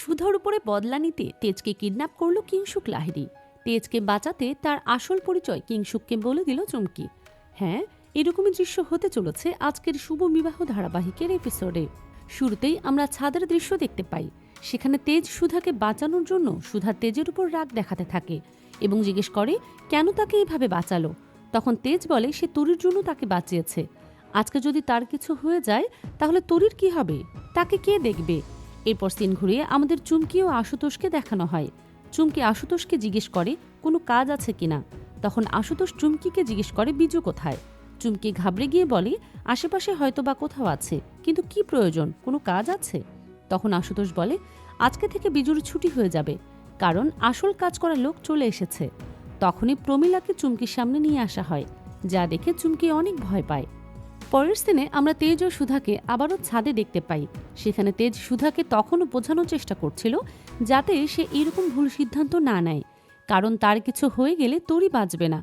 সুধার উপরে বদলা নিতে তেজকে কিডন্যাপ করল কিংসুক লাহিড়ী। তেজকে বাঁচাতে তার আসল পরিচয় কিংসুককে বলে দিল চুমকি। হ্যাঁ, এরকমই দৃশ্য হতে চলেছে আজকের শুভ বিবাহ ধারাবাহিকের এপিসোডে। শুরুতেই আমরা ছাদের দৃশ্য দেখতে পাই। সেখানে তেজ সুধাকে বাঁচানোর জন্য সুধা তেজের উপর রাগ দেখাতে থাকে এবং জিজ্ঞেস করে কেন তাকে এভাবে বাঁচালো। তখন তেজ বলে সে তরির জন্য তাকে বাঁচিয়েছে। আজকে যদি তার কিছু হয়ে যায় তাহলে তরির কি হবে, তাকে কে দেখবে। এরপর সিন ঘুরিয়ে আমাদের চুমকি ও আশুতোষকে দেখানো হয়। চুমকি আশুতোষকে জিজ্ঞেস করে কোনো কাজ আছে কিনা। তখন আশুতোষ চুমকিকে জিজ্ঞেস করে বিজু কোথায়। চুমকি ঘাবড়ে গিয়ে বলে আশেপাশে হয়তো বা কোথাও আছে, কিন্তু কি প্রয়োজন, কোনো কাজ আছে। তখন আশুতোষ বলে আজকে থেকে বিজুর ছুটি হয়ে যাবে, কারণ আসল কাজ করার লোক চলে এসেছে। তখনই প্রমীলাকে চুমকির সামনে নিয়ে আসা হয়, যা দেখে চুমকি অনেক ভয় পায়। পরের সিনে আমরা তেজ ও সুধাকে আবারও ছাদে দেখতে পাই। সেখানে তেজ সুধাকে তখনও বোঝানোর চেষ্টা করছিল যাতে সে এরকম ভুল সিদ্ধান্ত না নেয়, কারণ তার কিছু হয়ে গেলে তরি বাঁচবে না,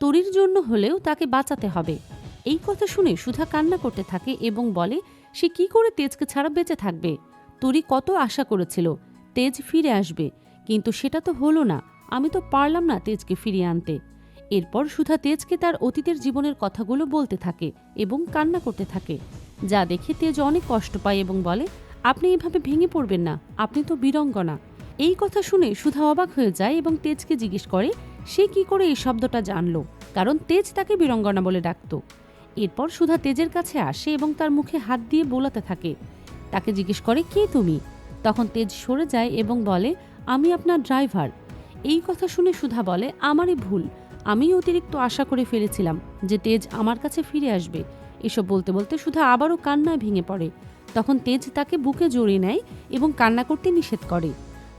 তরির জন্য হলেও তাকে বাঁচাতে হবে। এই কথা শুনে সুধা কান্না করতে থাকে এবং বলে সে কি করে তেজকে ছাড়া বেঁচে থাকবে। তরি কত আশা করেছিল তেজ ফিরে আসবে, কিন্তু সেটা তো হলো না, আমি তো পারলাম না তেজকে ফিরিয়ে আনতে। এরপর সুধা তেজকে তার অতীতের জীবনের কথাগুলো বলতে থাকে এবং কান্না করতে থাকে, যা দেখে তেজ অনেক কষ্ট পায় এবং বলে আপনি এভাবে ভেঙে পড়বেন না, আপনি তো বীরঙ্গনা। এই কথা শুনে সুধা অবাক হয়ে যায় এবং তেজকে জিজ্ঞেস করে সে কি করে এই শব্দটা জানলো, কারণ তেজ তাকে বীরঙ্গনা বলে ডাকত। এরপর সুধা তেজের কাছে আসে এবং তার মুখে হাত দিয়ে বোলাতে থাকে। তাকে জিজ্ঞেস করে কে তুমি। তখন তেজ সরে যায় এবং বলে আমি আপনার ড্রাইভার। এই কথা শুনে সুধা বলে আমারই ভুল, আমি অতিরিক্ত আশা করে ফেলেছিলাম যে তেজ আমার কাছে ফিরে আসবে। এসব বলতে বলতে সুধা আবারও কান্নায় ভেঙে পড়ে। তখন তেজ তাকে বুকে জড়িয়ে নেয় এবং কান্না করতে নিষেধ করে।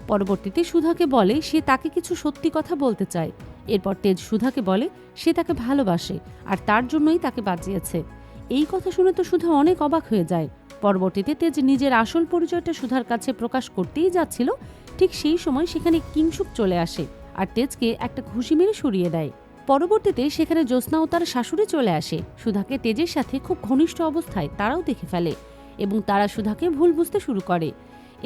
পরবর্তীতে সুধাকে বলে সে তাকে কিছু সত্যি কথা বলতে চায়। এরপর তেজ সুধাকে বলে সে তাকে ভালোবাসে আর তার জন্যই তাকে বাঁচিয়েছে। এই কথা শুনে তো সুধা অনেক অবাক হয়ে যায়। পরবর্তীতে তেজ নিজের আসল পরিচয়টা সুধার কাছে প্রকাশ করতেই যাচ্ছিল, ঠিক সেই সময় সেখানে কিংসুক চলে আসে আর তেজকে একটা ঘুষি মেরে সরিয়ে দেয়। পরবর্তীতে সেখানে জ্যোৎস্না ও তার শাশুড়ি চলে আসে। সুধাকে তেজের সাথে খুব ঘনিষ্ঠ অবস্থায় তারাও দেখে ফেলে এবং তারা সুধাকে ভুল বুঝতে শুরু করে।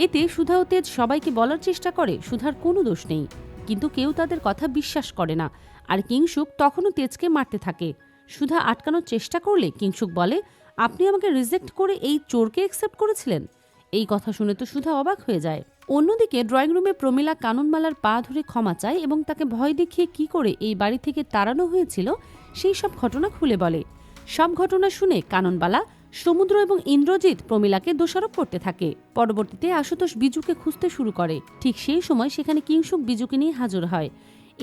এতে সুধা ও তেজ সবাইকে বলার চেষ্টা করে সুধার কোনো দোষ নেই, কিন্তু কেউ তাদের কথা বিশ্বাস করে না। আর কিংসুক তখনও তেজকে মারতে থাকে। সুধা আটকানোর চেষ্টা করলে কিংসুক বলে আপনি আমাকে রিজেক্ট করে এই চোরকে অ্যাকসেপ্ট করেছিলেন। এই কথা শুনে তো সুধা অবাক হয়ে যায়। অন্যদিকে ড্রয়িং রুমে প্রমীলা কাননবালার পা ধরে ক্ষমা চায় এবং তাকে ভয় দেখিয়ে কি করে এই বাড়ি থেকে তাড়ানো হয়েছিল সেই সব ঘটনা খুলে বলে। সব ঘটনা শুনে কাননবালা, সমুদ্র এবং ইন্দ্রজিৎ প্রমীলাকে দোষারোপ করতে থাকে। পরবর্তীতে আশুতোষ বিজুকে খুঁজতে শুরু করে। ঠিক সেই সময় সেখানে কিংসুক বিজুকে নিয়ে হাজির হয়।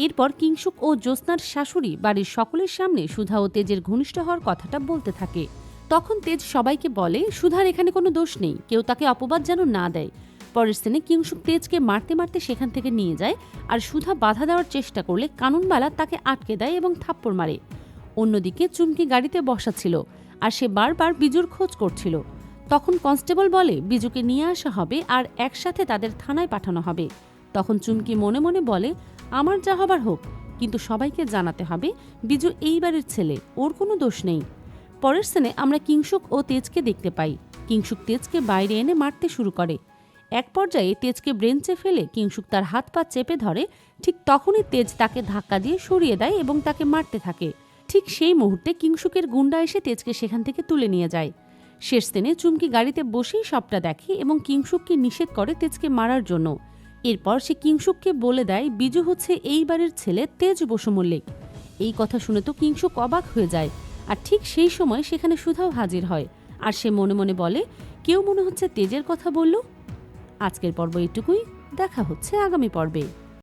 এরপর কিংসুক ও জ্যোৎস্নার শাশুড়ি বাড়ির সকলের সামনে সুধা ও তেজের ঘনিষ্ঠ হওয়ার কথাটা বলতে থাকে। তখন তেজ সবাইকে বলে সুধার এখানে কোনো দোষ নেই, কেউ তাকে অপবাদ যেন না দেয়। পরের স্থানে কিংসুক তেজকে মারতে মারতে সেখান থেকে নিয়ে যায় আর সুধা বাধা দেওয়ার চেষ্টা করলে কাননবালা তাকে আটকে দেয় এবং থাপ্পড় মারে। অন্যদিকে চুমকি গাড়িতে বসা ছিল আর সে বারবার বিজুর খোঁজ করছিল। তখন কনস্টেবল বলে বিজুকে নিয়ে আসা হবে আর একসাথে তাদের থানায় পাঠানো হবে। তখন চুমকি মনে মনে বলে আমার যা হবার হোক, কিন্তু সবাইকে জানাতে হবে বিজু এই বাড়ির ছেলে, ওর কোনো দোষ নেই। পরের স্থানে আমরা কিংসুক ও তেজকে দেখতে পাই। কিংসুক তেজকে বাইরে এনে মারতে শুরু করে। এক পর্যায়ে তেজকে ব্রেঞ্চে ফেলে কিংসুক তার হাত পা চেপে ধরে। ঠিক তখনই তেজ তাকে ধাক্কা দিয়ে সরিয়ে দেয় এবং তাকে মারতে থাকে। ঠিক সেই মুহূর্তে কিংসুকের গুন্ডা এসে তেজকে সেখান থেকে তুলে নিয়ে যায়। শেষ দিনে চুমকি গাড়িতে বসেই সবটা দেখে এবং কিংসুককে নিষেধ করে তেজকে মারার জন্য। এরপর সে কিংসুককে বলে দেয় বিজু হচ্ছে এই বাড়ির ছেলে তেজ বসু মল্লিক। এই কথা শুনে তো কিংসুক অবাক হয়ে যায়। আর ঠিক সেই সময় সেখানে সুধাও হাজির হয় আর সে মনে মনে বলে কেউ মনে হচ্ছে তেজের কথা বলল। আজকের পর্ব এটুকুই, দেখা হচ্ছে আগামী পর্বে।